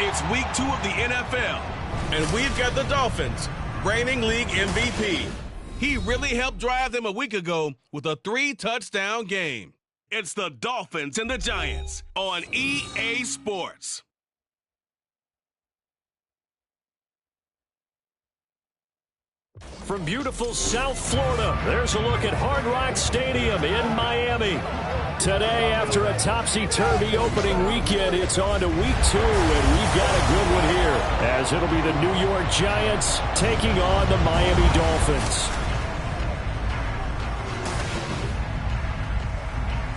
It's week 2 of the NFL, and we've got the Dolphins, reigning league MVP. He really helped drive them a week ago with a 3-touchdown game. It's the Dolphins and the Giants on EA Sports. From beautiful South Florida, there's a look at Hard Rock Stadium in Miami. Today, after a topsy-turvy opening weekend, it's on to week 2, and we've got a good one here, as it'll be the New York Giants taking on the Miami Dolphins.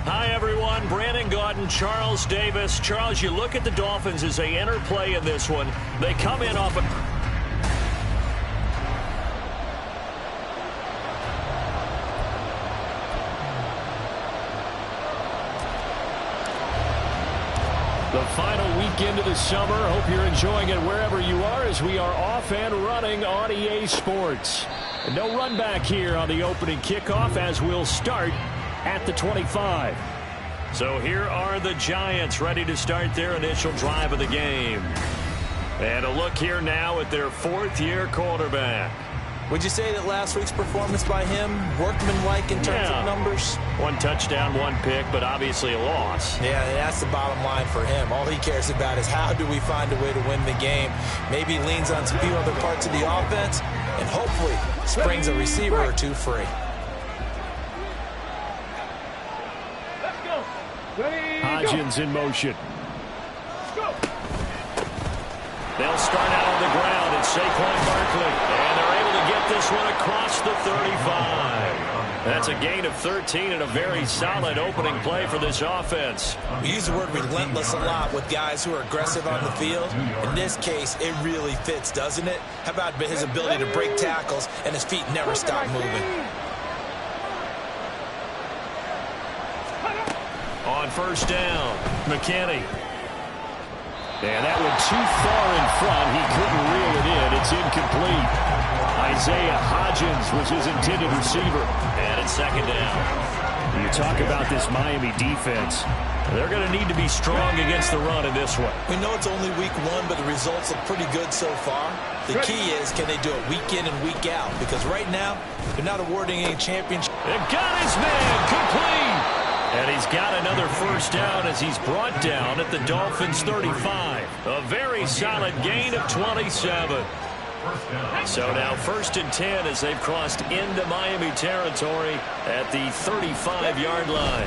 Hi, everyone. Brandon Gaudin, Charles Davis. Charles, you look at the Dolphins as they enter play in this one. They come in off a... The final weekend of the summer. Hope you're enjoying it wherever you are as we are off and running on EA Sports. No run back here on the opening kickoff as we'll start at the 25. So here are the Giants ready to start their initial drive of the game. And a look here now at their 4th-year quarterback. Would you say that last week's performance by him, workmanlike in terms of numbers? 1 touchdown, 1 pick, but obviously a loss. Yeah, that's the bottom line for him. All he cares about is how do we find a way to win the game. Maybe leans on a few other parts of the offense, and hopefully springs a receiver or two free. Hodgins in motion. They'll start out on the ground. It's Saquon Barkley. And they're able to get this one across the 35. That's a gain of 13 and a very solid opening play for this offense. We use the word relentless a lot with guys who are aggressive on the field. In this case, it really fits, doesn't it? How about his ability to break tackles and his feet never stop moving? On first down, McKinney. And that one too far in front. He couldn't reel it in. It's incomplete. Isaiah Hodgins was his intended receiver. And it's second down. You talk about this Miami defense. They're going to need to be strong against the run in this one. We know it's only week 1, but the results look pretty good so far. The key is, can they do it week in and week out? Because right now, they're not awarding any championship. They've got his man complete. And he's got another first down as he's brought down at the Dolphins' 35. A very solid gain of 27. So now 1st and 10 as they've crossed into Miami territory at the 35-yard line.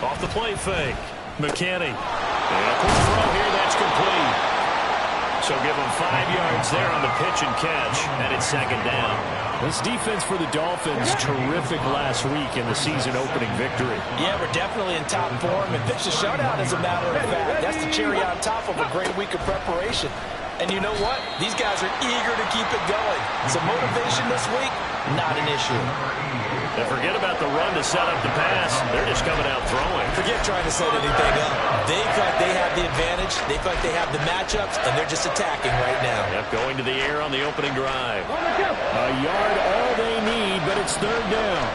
Off the play fake. McKinney. And a quick throw here, that's complete. So give him 5 yards there on the pitch and catch, and it's second down. This defense for the Dolphins, terrific last week in the season-opening victory. Yeah, we're definitely in top form, and pitched a shutout as a matter of fact. That's the cherry on top of a great week of preparation. And you know what? These guys are eager to keep it going. So motivation this week, not an issue. And forget about the run to set up the pass. They're just coming out throwing. Forget trying to set anything up. They feel like they have the advantage. They feel like they have the matchups, and they're just attacking right now. Yep, going to the air on the opening drive. A yard all they need, but it's third down.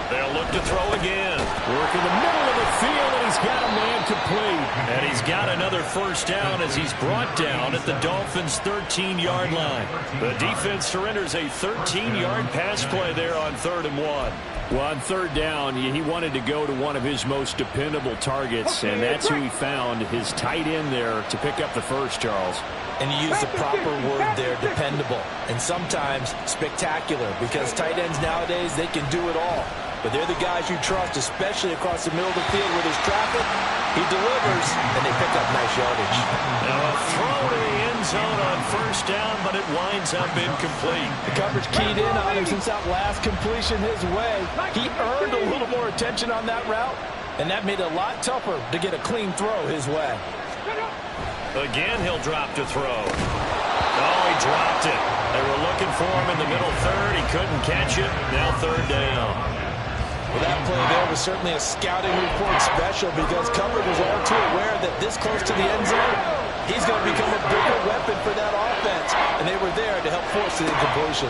They'll look to throw again. Work in the middle of the field, and he's got a man complete. And he's got another first down as he's brought down at the Dolphins' 13-yard line. The defense surrenders a 13-yard pass play there on 3rd and 1. Well, on 3rd down, he wanted to go to one of his most dependable targets, and that's who he found, his tight end there, to pick up the first, Charles. And you use the proper word there, dependable, and sometimes spectacular, because tight ends nowadays, they can do it all. But they're the guys you trust, especially across the middle of the field where there's traffic. He delivers, and they pick up nice yardage. Now a throw to the end zone on first down, but it winds up incomplete. The coverage keyed in on him since that last completion his way. He earned a little more attention on that route, and that made it a lot tougher to get a clean throw his way. Again, he'll drop to throw. Oh, he dropped it. They were looking for him in the middle third. He couldn't catch it. Now 3rd down. Well, that play there was certainly a scouting report special because coverage was all too aware that this close to the end zone, he's going to become a bigger weapon for that offense. And they were there to help force the incompletion.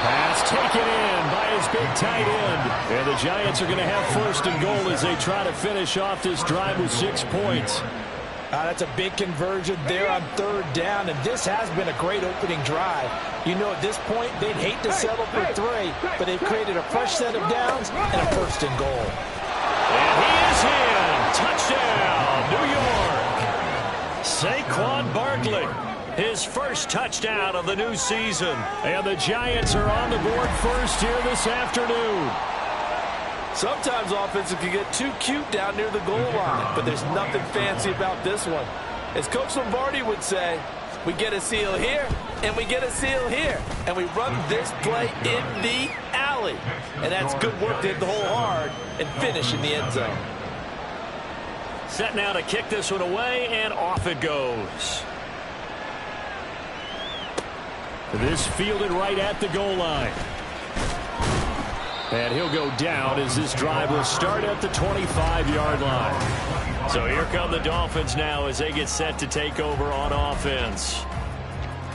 Pass taken in by his big tight end. And the Giants are going to have first and goal as they try to finish off this drive with 6 points. That's a big conversion there on third down, and this has been a great opening drive. You know, at this point, they'd hate to settle for 3, but they've created a fresh set of downs and a first and goal. And he is in. Touchdown, New York. Saquon Barkley, his first touchdown of the new season. And the Giants are on the board first here this afternoon. Sometimes offenses can get too cute down near the goal line, but there's nothing fancy about this one. As Coach Lombardi would say, we get a seal here, and we get a seal here, and we run this play in the alley. And that's good work to hit the hole hard and finish in the end zone. Set now to kick this one away, and off it goes. This fielded right at the goal line. And he'll go down as this drive will start at the 25-yard line. So here come the Dolphins now as they get set to take over on offense.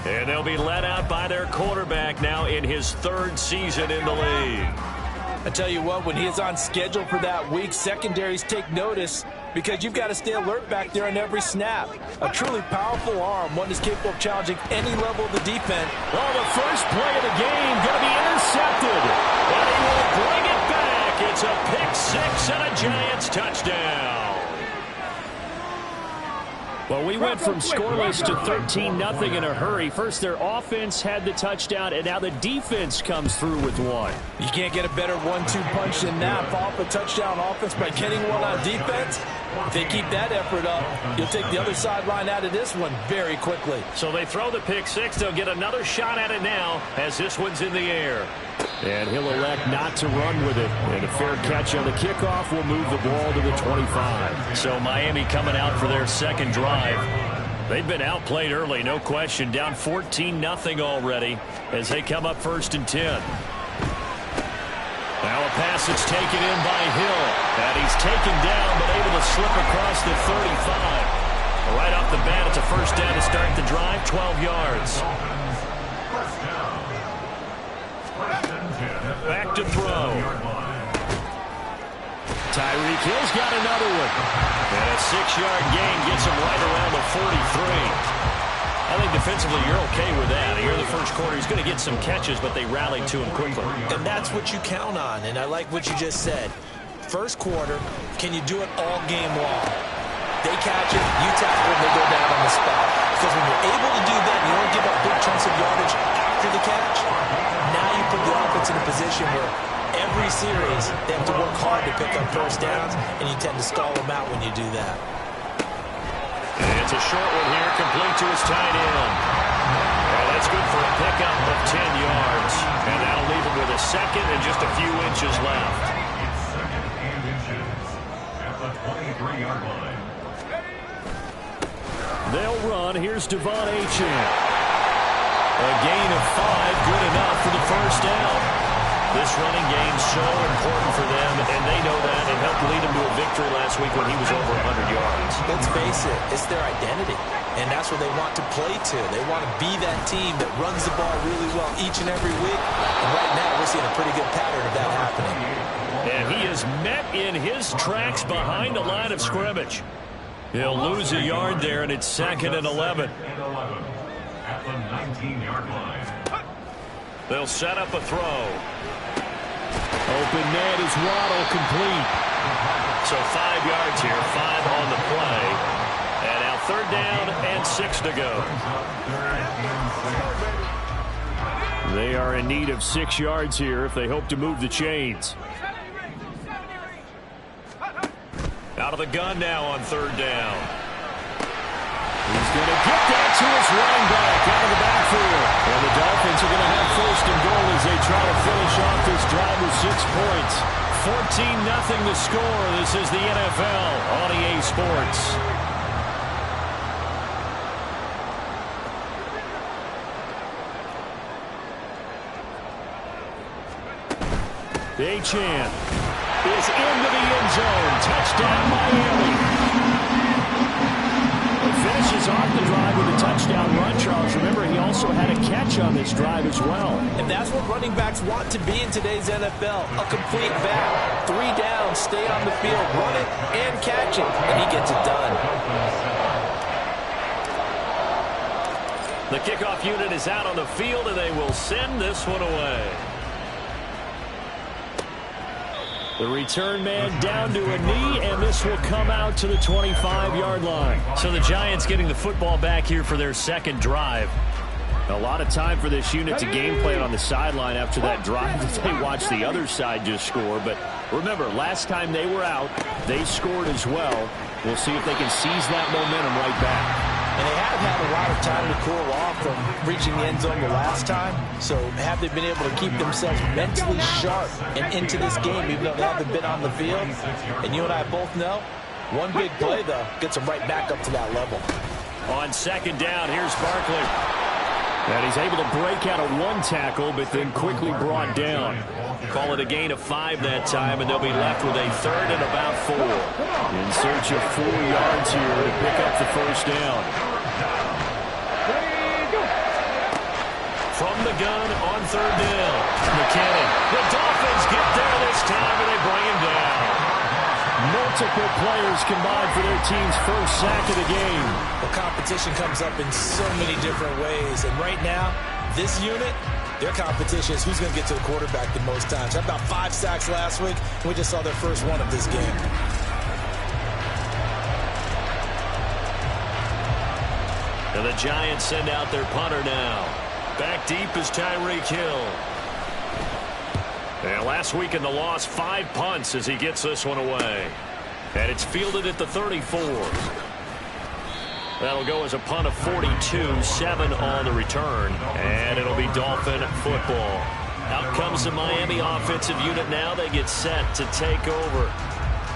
And they'll be led out by their quarterback now in his 3rd season in the league. I tell you what, when he is on schedule for that week, secondaries take notice because you've got to stay alert back there on every snap. A truly powerful arm, one that's capable of challenging any level of the defense. Oh, the first play of the game going to be intercepted. And he will bring it back. It's a pick-6 and a Giants touchdown. Well, we went from scoreless to 13-0 in a hurry. First, their offense had the touchdown, and now the defense comes through with one. You can't get a better 1-2 punch than that. Follow up a touchdown offense by getting one on defense. If they keep that effort up, you'll take the other sideline out of this one very quickly. So they throw the pick-6. They'll get another shot at it now as this one's in the air. And he'll elect not to run with it. And a fair catch on the kickoff will move the ball to the 25. So Miami coming out for their second drive. They've been outplayed early, no question. Down 14-0 already as they come up 1st and 10. Now a pass that's taken in by Hill. And he's taken down but able to slip across the 35. Right off the bat, it's a first down to start the drive, 12 yards. Back to throw. Tyreek Hill's got another one. And a 6-yard gain gets him right around the 43. I think defensively you're okay with that. Here in the first quarter, he's going to get some catches, but they rallied to him quickly. And that's what you count on, and I like what you just said. First quarter, can you do it all game long? They catch it, you tackle it, they go down on the spot. Because when you're able to do that, you don't give up big chunks of yardage after the catch. Now you put the offense in a position where every series they have to work hard to pick up first downs, and you tend to stall them out when you do that. And it's a short one here, complete to his tight end. Well, that's good for a pickup of 10 yards. And that'll leave him with a second and just a few inches left. Second and inches at the 23-yard line. They'll run. Here's Devon Achane. A gain of 5, good enough for the first down. This running game's so important for them, and they know that. It helped lead them to a victory last week when he was over 100 yards. Let's face it, it's their identity, and that's what they want to play to. They want to be that team that runs the ball really well each and every week, and right now we're seeing a pretty good pattern of that happening. And he is met in his tracks behind the line of scrimmage. He'll lose a yard there, and it's 2nd and 11. At the 19-yard line. They'll set up a throw. Open net is Waddle, complete. So 5 yards here, 5 on the play. And now 3rd down and 6 to go. They are in need of 6 yards here if they hope to move the chains. Out of the gun now on 3rd down. He's going to get that to his running back out of the backfield. And the Dolphins are going to have 1st and goal as they try to finish off this drive with 6 points. 14-0 the score. This is the NFL on EA Sports. Achane is into the end zone. Touchdown, Miami. Finishes off the drive with a touchdown run, Charles. Remember, he also had a catch on this drive as well. And that's what running backs want to be in today's NFL. A complete back. 3 down, stay on the field, run it, and catch it. And he gets it done. The kickoff unit is out on the field, and they will send this one away. The return man down to a knee, and this will come out to the 25-yard line. So the Giants getting the football back here for their second drive. A lot of time for this unit to game plan on the sideline after that drive that they watched the other side just score. But remember, last time they were out, they scored as well. We'll see if they can seize that momentum right back. And they have had a lot of time to cool off from reaching the end zone the last time. So have they been able to keep themselves mentally sharp and into this game, even though they haven't been on the field? And you and I both know, one big play, though, gets them right back up to that level. On second down, here's Barkley. And he's able to break out of 1 tackle, but then quickly brought down. Call it a gain of 5 that time, and they'll be left with a 3rd and about 4. In search of 4 yards here to pick up the first down. From the gun on 3rd down. McKinnon. The Dolphins get there this time, and they bring him down. Multiple players combined for their team's first sack of the game. The competition comes up in so many different ways. And right now, this unit, their competition is who's going to get to the quarterback the most times. Had about 5 sacks last week, and we just saw their first one of this game. And the Giants send out their punter now. Back deep is Tyreek Hill. And last week in the loss, 5 punts as he gets this one away. And it's fielded at the 34. That'll go as a punt of 42, 7 on the return. And it'll be Dolphin football. Out comes the Miami offensive unit now. They get set to take over.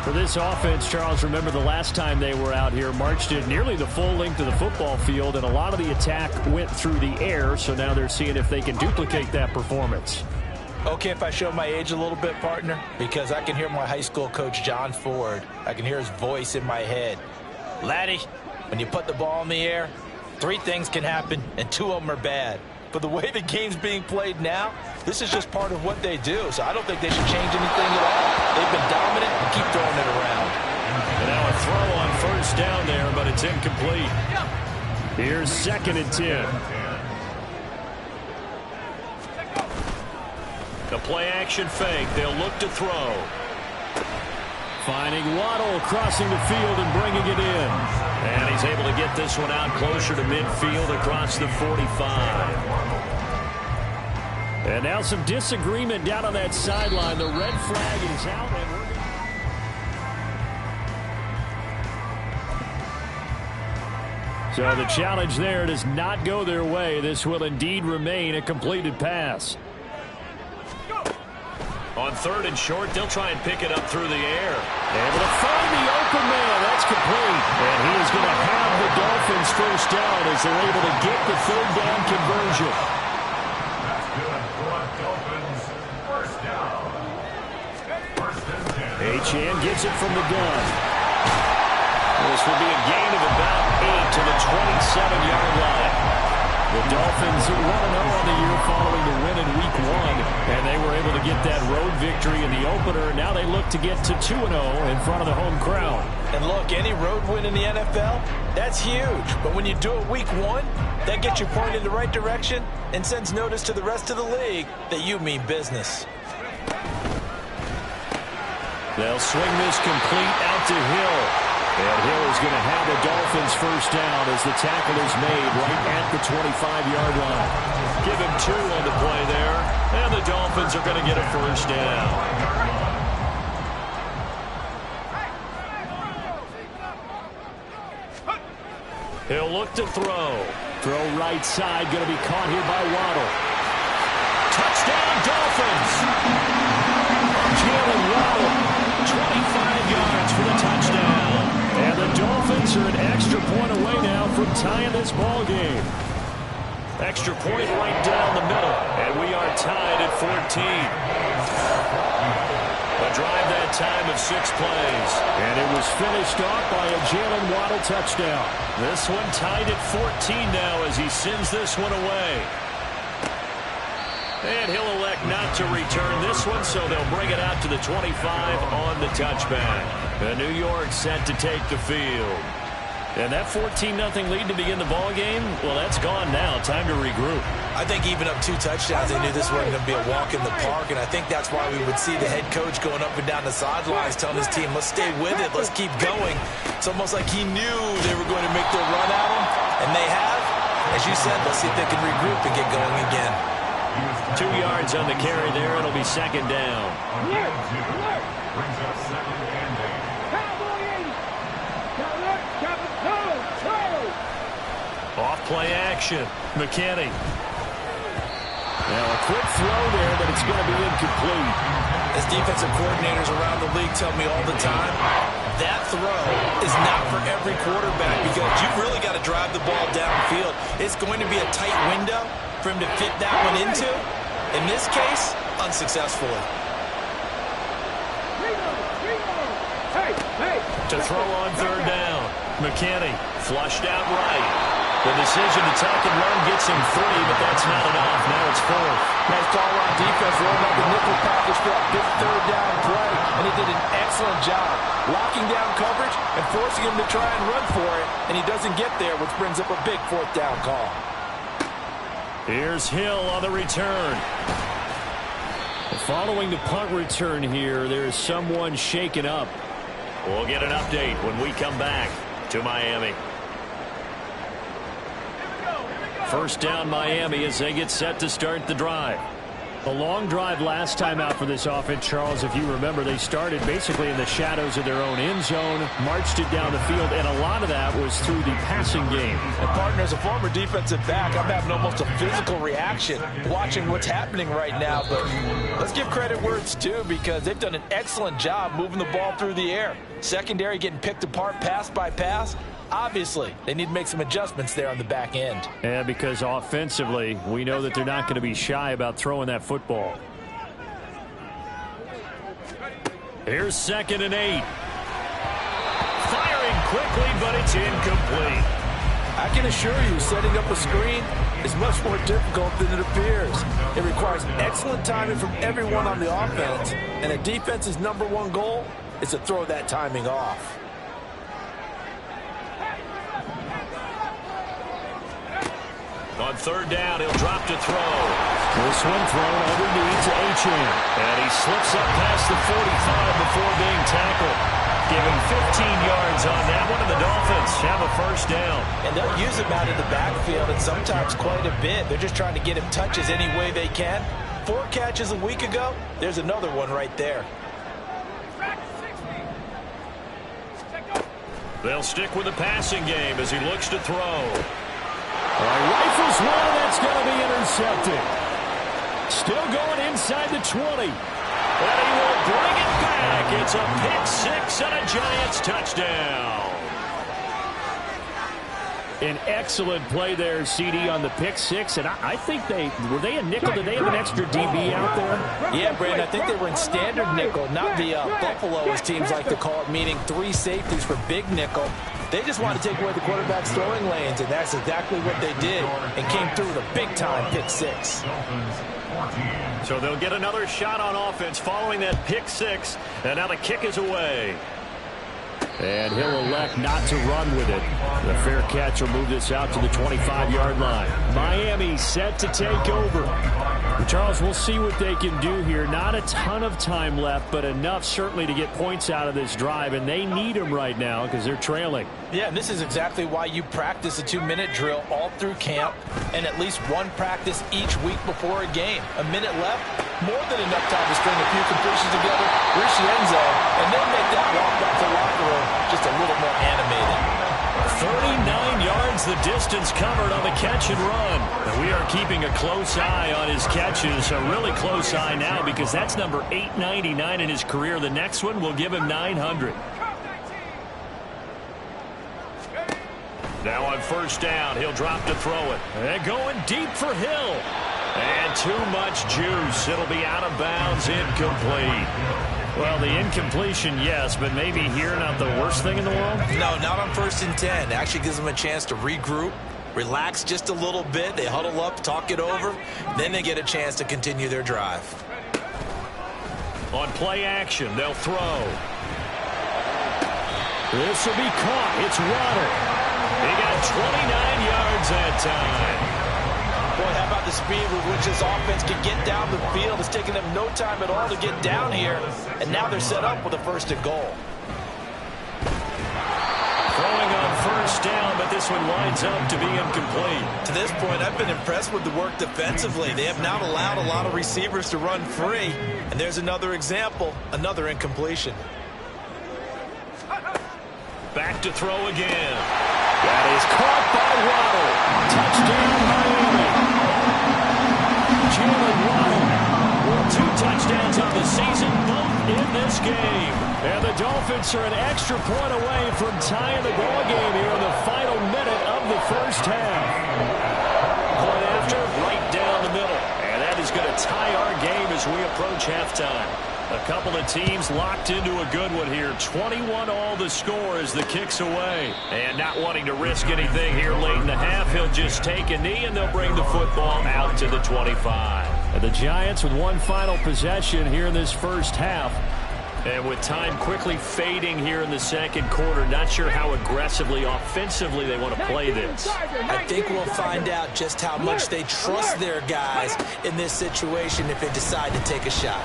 For this offense, Charles, remember the last time they were out here, marched it nearly the full length of the football field, and a lot of the attack went through the air, so now they're seeing if they can duplicate that performance. Okay, if I show my age a little bit, partner, because I can hear my high school coach, John Ford. I can hear his voice in my head. Laddie, when you put the ball in the air, 3 things can happen, and 2 of them are bad. But the way the game's being played now, this is just part of what they do, so I don't think they should change anything at all. They've been dominant and keep throwing it around. And now a throw on first down there, but it's incomplete. Here's 2nd and 10. The play-action fake. They'll look to throw. Finding Waddle crossing the field and bringing it in. And he's able to get this one out closer to midfield across the 45. And now some disagreement down on that sideline. The red flag is out. And so the challenge there does not go their way. This will indeed remain a completed pass. On 3rd and short, they'll try and pick it up through the air. Able to find the open man. That's complete. And he is going to have the Dolphins first down as they're able to get the 3rd down conversion. That's good for Dolphins. First down. Achane gets it from the gun. This will be a gain of about 8 to the 27-yard line. The Dolphins 1-0 on the year following the win in Week 1, and they were able to get that road victory in the opener. Now they look to get to 2-0 in front of the home crowd. And look, any road win in the NFL, that's huge. But when you do it Week 1, that gets you pointed in the right direction and sends notice to the rest of the league that you mean business. They'll swing this complete out to Hill. And Hill is going to have the Dolphins first down as the tackle is made right at the 25-yard line. Give him 2 on the play there, and the Dolphins are going to get a first down. He'll look to throw. Throw right side, going to be caught here by Waddle. Touchdown, Dolphins! Jalen Waddle, 25 yards for the touchdown. And the Dolphins are an extra point away now from tying this ball game. Extra point right down the middle, and we are tied at 14. A drive that time of 6 plays, and it was finished off by a Jalen Waddle touchdown. This one tied at 14 now as he sends this one away. And he'll elect not to return this one, so they'll bring it out to the 25 on the touchback. And New York set to take the field. And that 14-0 lead to begin the ball game, well, that's gone now. Time to regroup. I think even up 2 touchdowns, they knew this wasn't going to be a walk in the park, and I think that's why we would see the head coach going up and down the sidelines telling his team, let's stay with it, let's keep going. It's almost like he knew they were going to make their run at him, and they have. As you said, let's see if they can regroup and get going again. 2 yards on the carry there. It'll be second down. Brings up second and 8. Off play action. McKinney. Now a quick throw there, but it's going to be incomplete. As defensive coordinators around the league tell me all the time, that throw is not for every quarterback because you've really got to drive the ball downfield. It's going to be a tight window for him to fit that one into. In this case, unsuccessfully. To throw on third down. McKinney flushed out right. The decision to tuck and run gets him 3, but that's not enough. Now it's 4th. Nice call on defense, rolling out the nickel package for that big third down play, and he did an excellent job locking down coverage and forcing him to try and run for it, and he doesn't get there, which brings up a big 4th down call. Here's Hill on the return. Following the punt return here, there's someone shaken up. We'll get an update when we come back to Miami. First down Miami as they get set to start the drive. A long drive last time out for this offense, Charles. If you remember, they started basically in the shadows of their own end zone, marched it down the field, and a lot of that was through the passing game. And partner, as a former defensive back, I'm having almost a physical reaction watching what's happening right now. But let's give credit where it's due because they've done an excellent job moving the ball through the air. Secondary getting picked apart pass by pass. Obviously, they need to make some adjustments there on the back end. Yeah, because offensively, we know that they're not going to be shy about throwing that football. Here's 2nd and 8. Firing quickly, but it's incomplete. I can assure you, setting up a screen is much more difficult than it appears. It requires excellent timing from everyone on the offense, and a defense's #1 goal is to throw that timing off. On third down, he'll drop to throw. This one thrown underneath to Achane. And he slips up past the 45 before being tackled. Giving 15 yards on that one, and the Dolphins have a first down. And they'll use him out of the backfield, and sometimes quite a bit. They're just trying to get him touches any way they can. 4 catches a week ago. There's another one right there. They'll stick with the passing game as he looks to throw. Rifles one, that's going to be intercepted. Still going inside the 20. And he will bring it back. It's a pick 6 and a Giants touchdown. An excellent play there, CD, on the pick 6. And I think were they a nickel? Did they have an extra DB out there? Yeah, Brandon, I think they were in standard nickel, not the Buffalo, as teams like to call it, meaning 3 safeties for big nickel. They just wanted to take away the quarterback's throwing lanes, and that's exactly what they did, and came through with a big-time pick 6. So they'll get another shot on offense following that pick 6, and now the kick is away. And he'll elect not to run with it. The fair catch will move this out to the 25-yard line. Miami set to take over. Charles, we'll see what they can do here. Not a ton of time left, but enough certainly to get points out of this drive, and they need them right now because they're trailing. Yeah, and this is exactly why you practice a 2-minute drill all through camp and at least one practice each week before a game. A minute left, more than enough time to string a few completions together, reach the end zone, and then make that walk back to the locker room just a little more animated. 39 yards the distance covered on the catch and run. And we are keeping a close eye on his catches, a really close eye now because that's number 899 in his career. The next one will give him 900. Now on first down, he'll drop to throw it. And going deep for Hill. And too much juice. It'll be out of bounds, incomplete. Well, the incompletion, yes, but maybe here not the worst thing in the world? No, not on 1st and 10. It actually gives them a chance to regroup, relax just a little bit. They huddle up, talk it over. Then they get a chance to continue their drive. On play action, they'll throw. This will be caught. It's Waddle. He got 29 yards that time. Boy, how about the speed with which this offense can get down the field? It's taken them no time at all to get down here, and now they're set up with a 1st and goal. Throwing on 1st down, but this one winds up to be incomplete. To this point, I've been impressed with the work defensively. They have not allowed a lot of receivers to run free, and there's another example, another incompletion. Back to throw again. That is caught by Waddle. Touchdown, Miami. Jalen Waddle with 2 touchdowns on the season, both in this game. And the Dolphins are an extra point away from tying the ball game here in the final minute of the 1st half. Point after, right down the middle. And that is going to tie our game as we approach halftime. A couple of teams locked into a good one here. 21-all the score as the kick's away. And not wanting to risk anything here late in the half, he'll just take a knee and they'll bring the football out to the 25. And the Giants with one final possession here in this 1st half. And with time quickly fading here in the 2nd quarter, not sure how aggressively, offensively they want to play this. I think we'll find out just how much they trust their guys in this situation if they decide to take a shot.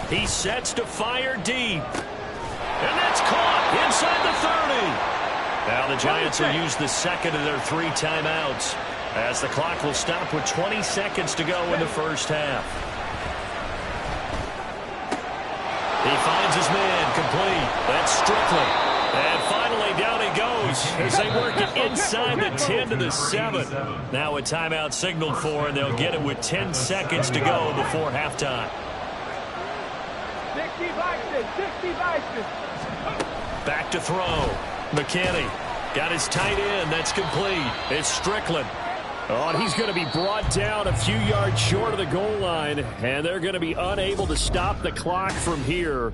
He sets to fire deep. And that's caught inside the 30. Now the Giants will use the 2nd of their 3 timeouts as the clock will stop with 20 seconds to go in the 1st half. He finds his man complete. That's Strickland. And finally down he goes as they work it inside the 10 to the 7. Now a timeout signaled for, and they'll get it with 10 seconds to go before halftime. Back to throw. McKinney got his tight end. That's complete. It's Strickland. Oh, and he's going to be brought down a few yards short of the goal line, and they're going to be unable to stop the clock from here.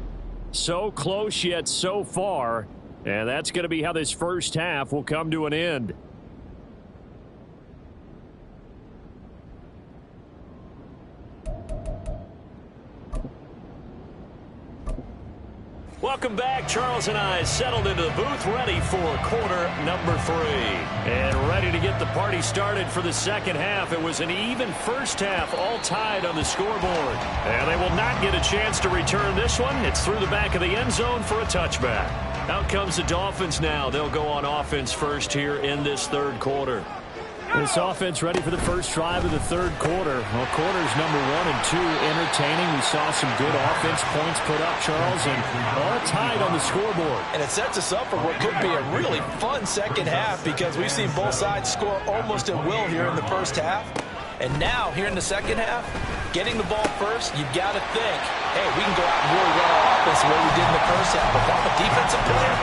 So close yet so far, and that's going to be how this 1st half will come to an end. Welcome back. Charles and I settled into the booth, ready for quarter number 3. And ready to get the party started for the 2nd half. It was an even 1st half, all tied on the scoreboard. And they will not get a chance to return this one. It's through the back of the end zone for a touchback. Out comes the Dolphins now. They'll go on offense first here in this 3rd quarter. This offense ready for the first drive of the 3rd quarter. Well, quarters number 1 and 2 entertaining. We saw some good offense points put up, Charles, and all tied on the scoreboard. And it sets us up for what could be a really fun 2nd half because we've seen both sides score almost at will here in the 1st half. And now, here in the 2nd half, getting the ball first, you've got to think, hey, we can go out and really run our offense the way we did in the 1st half. But if I'm a defensive player,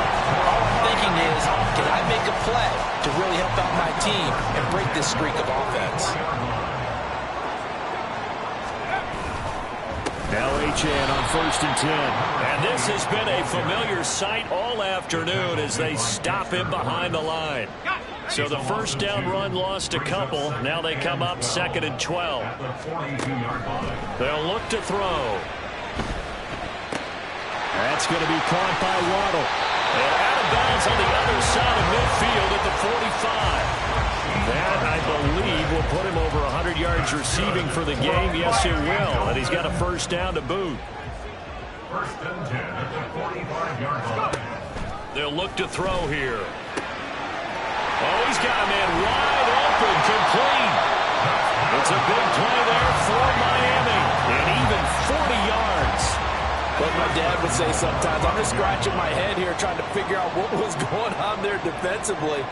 all I'm thinking is, can I make a play to really help out my team and break this streak of offense? Now Achane on 1st and 10. And this has been a familiar sight all afternoon as they stop him behind the line. So the 1st down run lost a couple. Now they come up 2nd and 12. They'll look to throw. That's going to be caught by Waddle. And out of bounds on the other side of midfield at the 45. That, I believe, will put him over 100 yards receiving for the game. Yes, it will. And he's got a 1st down to boot. 1st and 10 at the 45-yard line. They'll look to throw here. Oh, he's got a man wide open, complete. It's a big play there for Miami. And even 40 yards. What my dad would say sometimes, I'm just scratching my head here trying to figure out what was going on there defensively.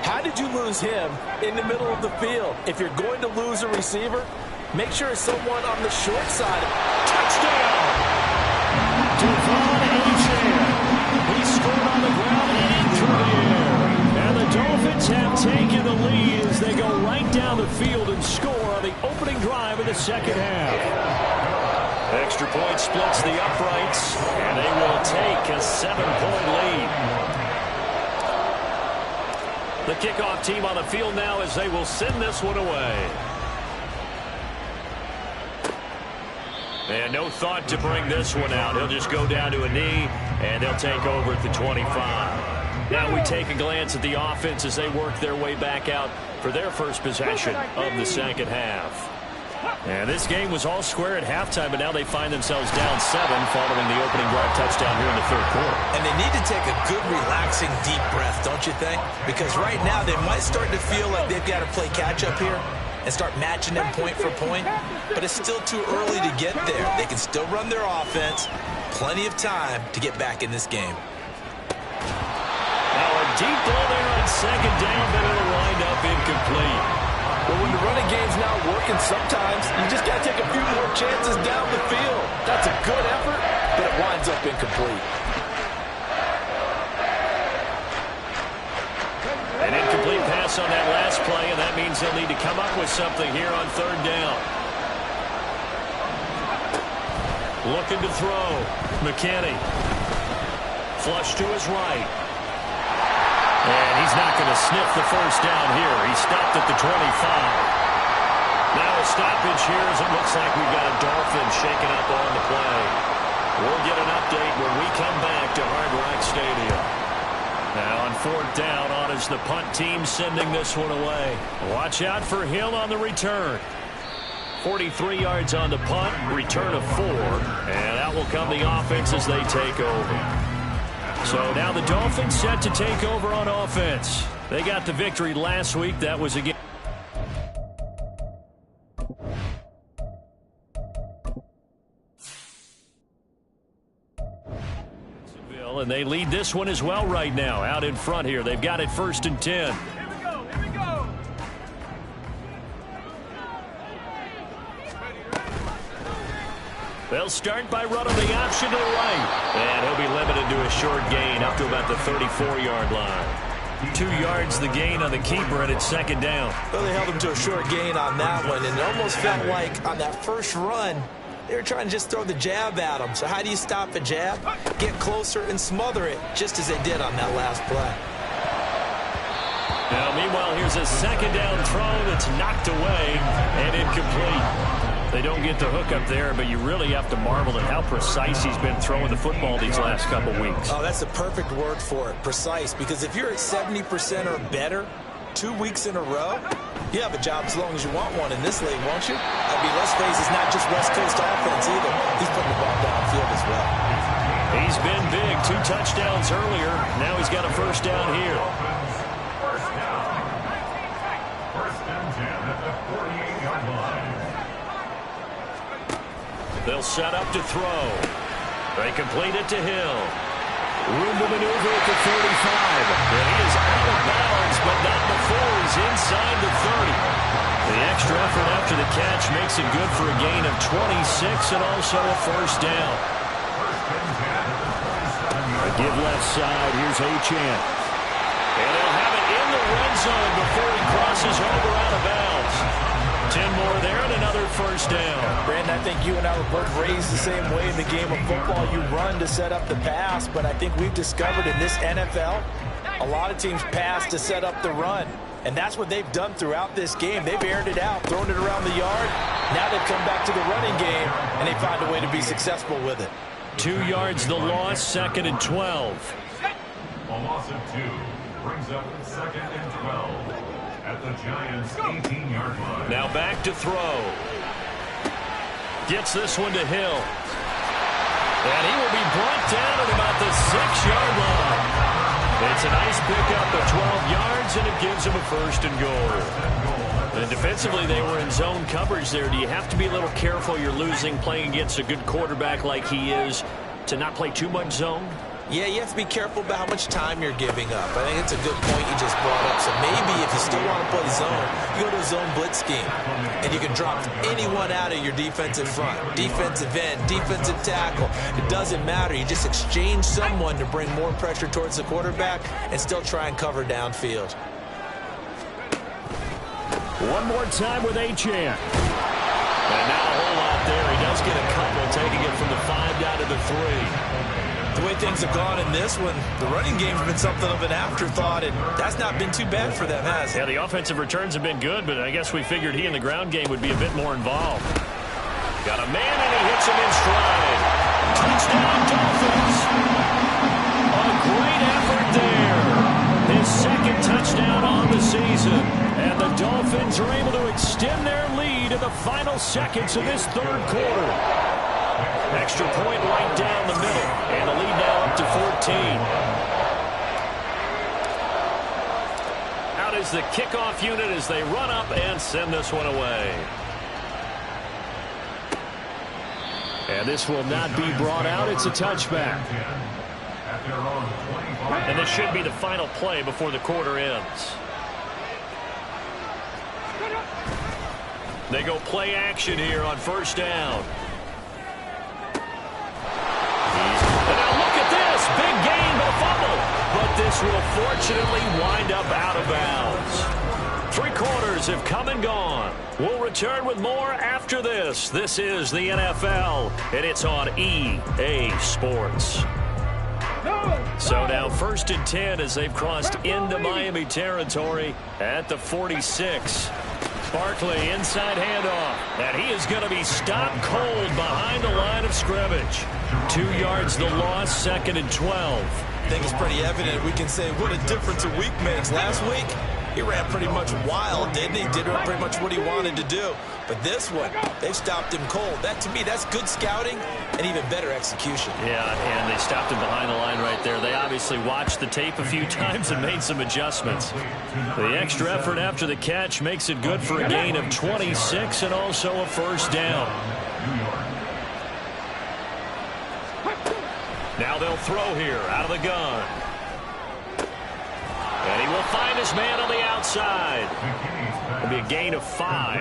How did you lose him in the middle of the field? If you're going to lose a receiver, make sure it's someone on the short side. Touchdown! Devon Achane. He scored on the ground and through the air. And the Dolphins have taken the lead as they go right down the field and score on the opening drive of the 2nd half. Extra points splits the uprights, and they will take a 7-point lead. The kickoff team on the field now as they will send this one away. And no thought to bring this one out. He'll just go down to a knee, and they'll take over at the 25. Now we take a glance at the offense as they work their way back out for their first possession of the second half. And this game was all square at halftime, but now they find themselves down 7 following the opening drive touchdown here in the third quarter. And they need to take a good, relaxing, deep breath, don't you think? Because right now they might start to feel like they've got to play catch-up here and start matching them point for point, but it's still too early to get there. They can still run their offense. Plenty of time to get back in this game. Now a deep ball there on second down, but it'll wind up incomplete. Well, when the running game's not working, sometimes you just got to take a few more chances down the field. That's a good effort, but it winds up incomplete. An incomplete pass on that last play, and that means they'll need to come up with something here on third down. Looking to throw. McKinney. Flush to his right. And he's not going to sniff the first down here. He stopped at the 25. Now a stoppage here as it looks like we've got a Dolphin shaking up on the play. We'll get an update when we come back to Hard Rock Stadium. Now on fourth down, on is the punt team sending this one away. Watch out for Hill on the return. 43 yards on the punt, return of 4, and out will come the offense as they take over. So now the Dolphins set to take over on offense. They got the victory last week. That was again. And they lead this one as well right now. Out in front here. They've got it 1st and 10. Here we go. They'll start by running the option to the right. And he'll be limited to a short gain up to about the 34-yard line. 2 yards the gain on the keeper, and it's 2nd down. Well, they held him to a short gain on that one, and it almost felt like on that first run, they were trying to just throw the jab at him. So how do you stop a jab? Get closer and smother it, just as they did on that last play. Now, meanwhile, here's a 2nd down throw that's knocked away and incomplete. They don't get the hook up there, but you really have to marvel at how precise he's been throwing the football these last couple weeks. Oh, that's the perfect word for it, precise. Because if you're at 70% or better 2 weeks in a row, you have a job as long as you want one in this league, won't you? I mean, let's face it, it's not just West Coast offense either. He's putting the ball downfield as well. He's been big. 2 touchdowns earlier. Now he's got a 1st down here. First down. 1st and 10 at the 48-yard line. They'll set up to throw. They complete it to Hill. Room to maneuver at the 35. And he is out of bounds, but not before he's inside the 30. The extra effort after the catch makes it good for a gain of 26 and also a 1st down. A give left side. Here's Achane. And they'll have it in the red zone before he crosses over out of bounds. 10 more there and another 1st down. Brandon, I think you and I were both raised the same way in the game of football. You run to set up the pass, but I think we've discovered in this NFL, a lot of teams pass to set up the run. And that's what they've done throughout this game. They've aired it out, thrown it around the yard. Now they've come back to the running game, and they find a way to be successful with it. 2 yards the loss, 2nd and 12. A loss of 2 brings up 2nd and 12 at the Giants' 18-yard line. Now back to throw. Gets this one to Hill. And he will be brought down at about the 6-yard line. It's a nice pickup of 12 yards, and it gives him a 1st and goal. And defensively, they were in zone coverage there. Do you have to be a little careful you're losing playing against a good quarterback like he is to not play too much zone? Yeah, you have to be careful about how much time you're giving up. I think it's a good point you just brought up. So maybe if you still want to play zone, you go to a zone blitz scheme. And you can drop anyone out of your defensive front. Defensive end, defensive tackle. It doesn't matter. You just exchange someone to bring more pressure towards the quarterback and still try and cover downfield. One more time with Achane. And now a whole lot there. He does get a couple, taking it from the 5. the 3. The way things have gone in this one, the running game's been something of an afterthought, and that's not been too bad for them, has it? Yeah, the offensive returns have been good, but I guess we figured he in the ground game would be a bit more involved. Got a man, and he hits him in stride. Touchdown, Dolphins. A great effort there. His second touchdown on the season. And the Dolphins are able to extend their lead in the final seconds of this third quarter. Extra point right down the middle. And the lead now up to 14. Out is the kickoff unit as they run up and send this one away. And this will not be brought out. It's a touchback. And this should be the final play before the quarter ends. They go play action here on first down. And now look at this. Big gain, but a fumble. But this will fortunately wind up out of bounds. 3 quarters have come and gone. We'll return with more after this. This is the NFL, and it's on EA Sports. So now 1st and 10 as they've crossed into Miami territory at the 46. Barkley inside handoff, and he is going to be stopped cold behind the line of scrimmage. 2 yards the loss, 2nd and 12. I think it's pretty evident. We can say what a difference a week makes. Last week, he ran pretty much wild, didn't he? Did pretty much what he wanted to do. But this one, they stopped him cold. That, to me, that's good scouting and even better execution. Yeah, and they stopped him behind the line right there. They obviously watched the tape a few times and made some adjustments. The extra effort after the catch makes it good for a gain of 26 and also a first down. Now they'll throw here out of the gun. And he will find his man on the outside. It'll be a gain of 5,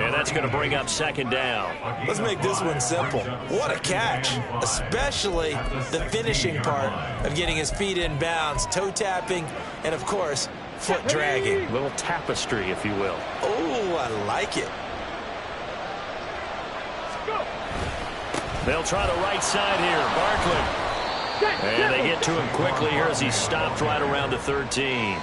and that's going to bring up 2nd down. Let's make this one simple. What a catch, especially the finishing part of getting his feet in bounds, toe tapping, and, of course, foot dragging. A little tapestry, if you will. Oh, I like it. They'll try the right side here. Barkley. And they get to him quickly here as he stopped right around the 13.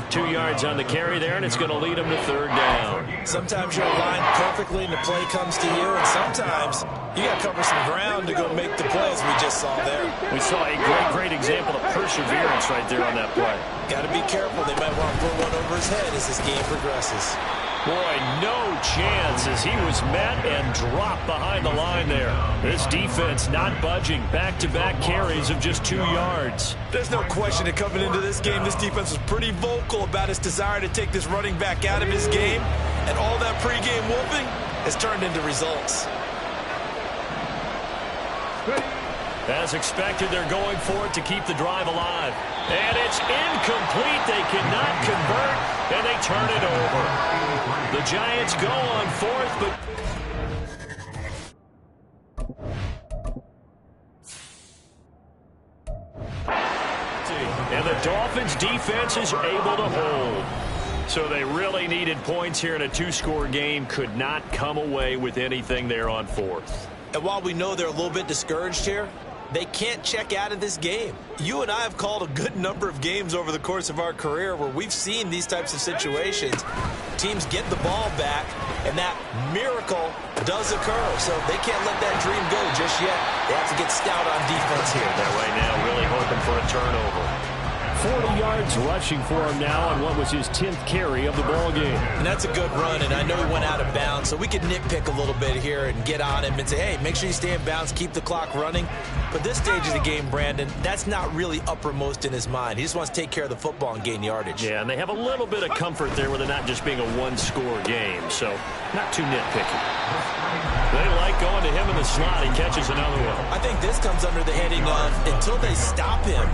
2 yards on the carry there, and it's going to lead him to 3rd down. Sometimes you're aligned perfectly and the play comes to you, and sometimes you got to cover some ground to go make the plays we just saw there. We saw a great example of perseverance right there on that play. Got to be careful. They might want to put one over his head as this game progresses. Boy, no chance as he was met and dropped behind the line there. This defense not budging. Back-to-back carries of just 2 yards. There's no question that coming into this game, this defense was pretty vocal about its desire to take this running back out of his game. And all that pregame whooping has turned into results. As expected, they're going for it to keep the drive alive. And it's incomplete. They cannot convert, and they turn it over. The Giants go on 4th, but... And the Dolphins' defense is able to hold. So they really needed points here in a 2-score game. Could not come away with anything there on 4th. And while we know they're a little bit discouraged here, they can't check out of this game. You and I have called a good number of games over the course of our career where we've seen these types of situations. Teams get the ball back, and that miracle does occur. So they can't let that dream go just yet. They have to get stout on defense here. They're right now really hoping for a turnover. 40 yards rushing for him now on what was his 10th carry of the ball game. And that's a good run, and I know he went out of bounds, so we could nitpick a little bit here and get on him and say, hey, make sure you stay in bounds, keep the clock running. But this stage of the game, Brandon, that's not really uppermost in his mind. He just wants to take care of the football and gain yardage. Yeah, and they have a little bit of comfort there with it not just being a 1-score game, so not too nitpicky. They like going to him in the slot. He catches another one. I think this comes under the heading of until they stop him,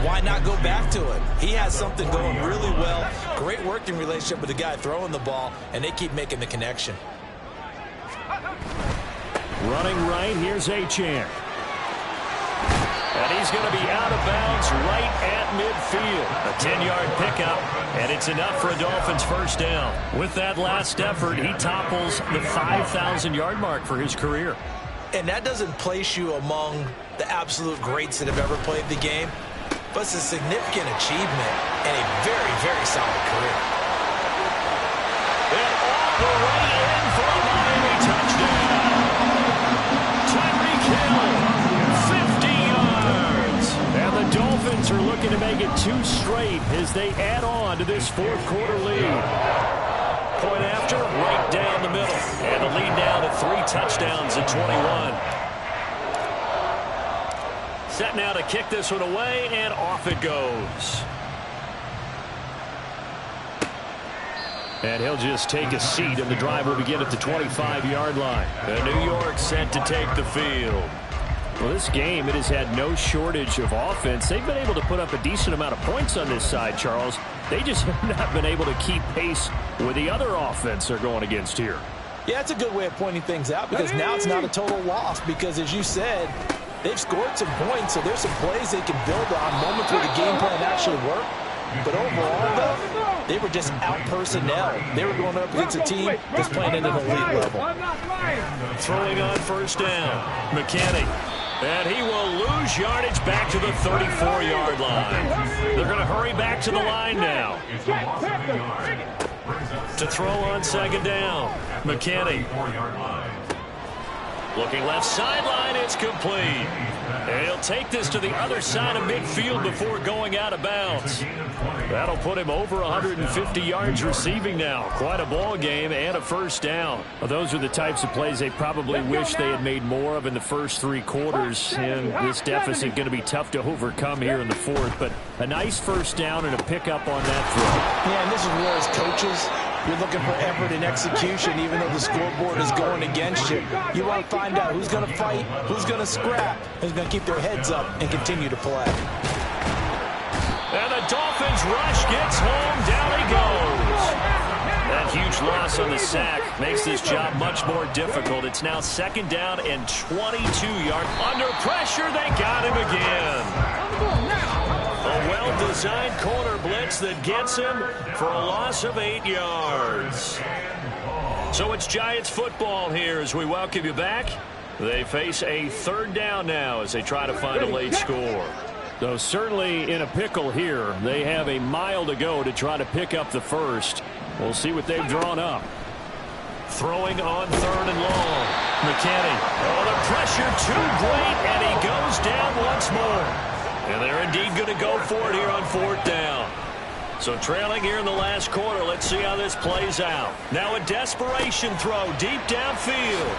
why not go back to it? He has something going really well. Great working relationship with the guy throwing the ball, and they keep making the connection. Running right, here's Achane. And he's going to be out of bounds right at midfield. A 10-yard pickup, and it's enough for a Dolphins first down. With that last effort, he topples the 5,000-yard mark for his career. And that doesn't place you among the absolute greats that have ever played the game, but it's a significant achievement and a very, very solid career. And all the way in for a Miami touchdown. Tyreek Hill, 50 yards. And the Dolphins are looking to make it 2 straight as they add on to this fourth quarter lead. Point after, right down the middle. And the lead down to 3 touchdowns at 21. Set now to kick this one away, and off it goes. And he'll just take a seat, and the drive will begin at the 25-yard line. And New York set to take the field. Well, this game, it has had no shortage of offense. They've been able to put up a decent amount of points on this side, Charles. They just have not been able to keep pace with the other offense they're going against here. Yeah, that's a good way of pointing things out, because now it's not a total loss, because as you said, they've scored some points, so there's some plays they can build on, moments where the game plan actually worked. But overall, though, they were just out-personnel. They were going up against a team that's playing at an elite level. Throwing on first down, McKinney. And he will lose yardage back to the 34-yard line. They're going to hurry back to the line now. To throw on second down, McKinney. Looking left sideline, it's complete. And he'll take this to the other side of midfield before going out of bounds. That'll put him over 150 yards receiving now. Quite a ball game and a first down. Well, those are the types of plays they probably wish they had made more of in the first 3 quarters. And this deficit going to be tough to overcome here in the fourth. But a nice first down and a pickup on that throw. Yeah, and this is where as coaches, you're looking for effort and execution, even though the scoreboard is going against you. You want to find out who's going to fight, who's going to scrap, who's going to keep their heads up and continue to play. And the Dolphins rush gets home. Down he goes. That huge loss on the sack makes this job much more difficult. It's now second down and 22 yards. Under pressure, they got him again. A well-designed corner blitz that gets him for a loss of 8 yards. So it's Giants football here as we welcome you back. They face a third down now as they try to find a late score. So certainly in a pickle here. They have a mile to go to try to pick up the first. We'll see what they've drawn up. Throwing on third and long. McKinney. Oh, the pressure too great, and he goes down once more. And they're indeed going to go for it here on fourth down. So trailing here in the last quarter. Let's see how this plays out. Now a desperation throw deep downfield.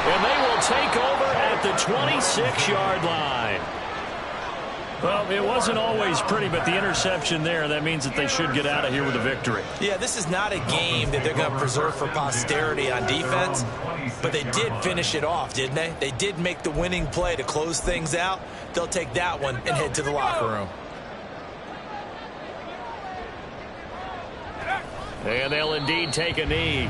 And they will take over at the 26-yard line. Well, it wasn't always pretty, but the interception there, that means that they should get out of here with a victory. Yeah, this is not a game that they're going to preserve for posterity on defense, but they did finish it off, didn't they? They did make the winning play to close things out. They'll take that one and head to the locker room. And they'll indeed take a knee.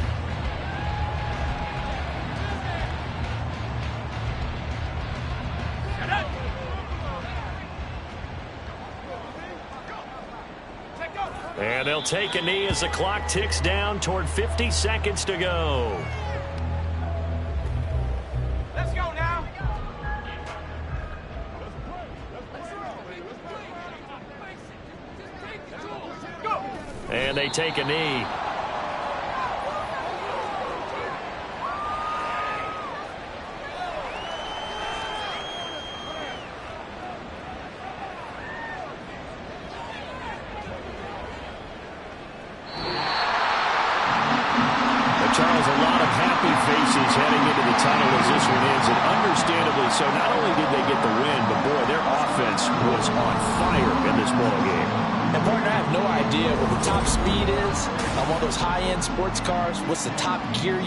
And they'll take a knee as the clock ticks down toward 50 seconds to go. Let's go now. And they take a knee. Charles, a lot of happy faces heading into the tunnel as this one ends, and understandably so. Not only did they get the win, but boy, their offense was on fire in this ball game. And partner, I have no idea what the top speed is on one of those high-end sports cars. What's the top gear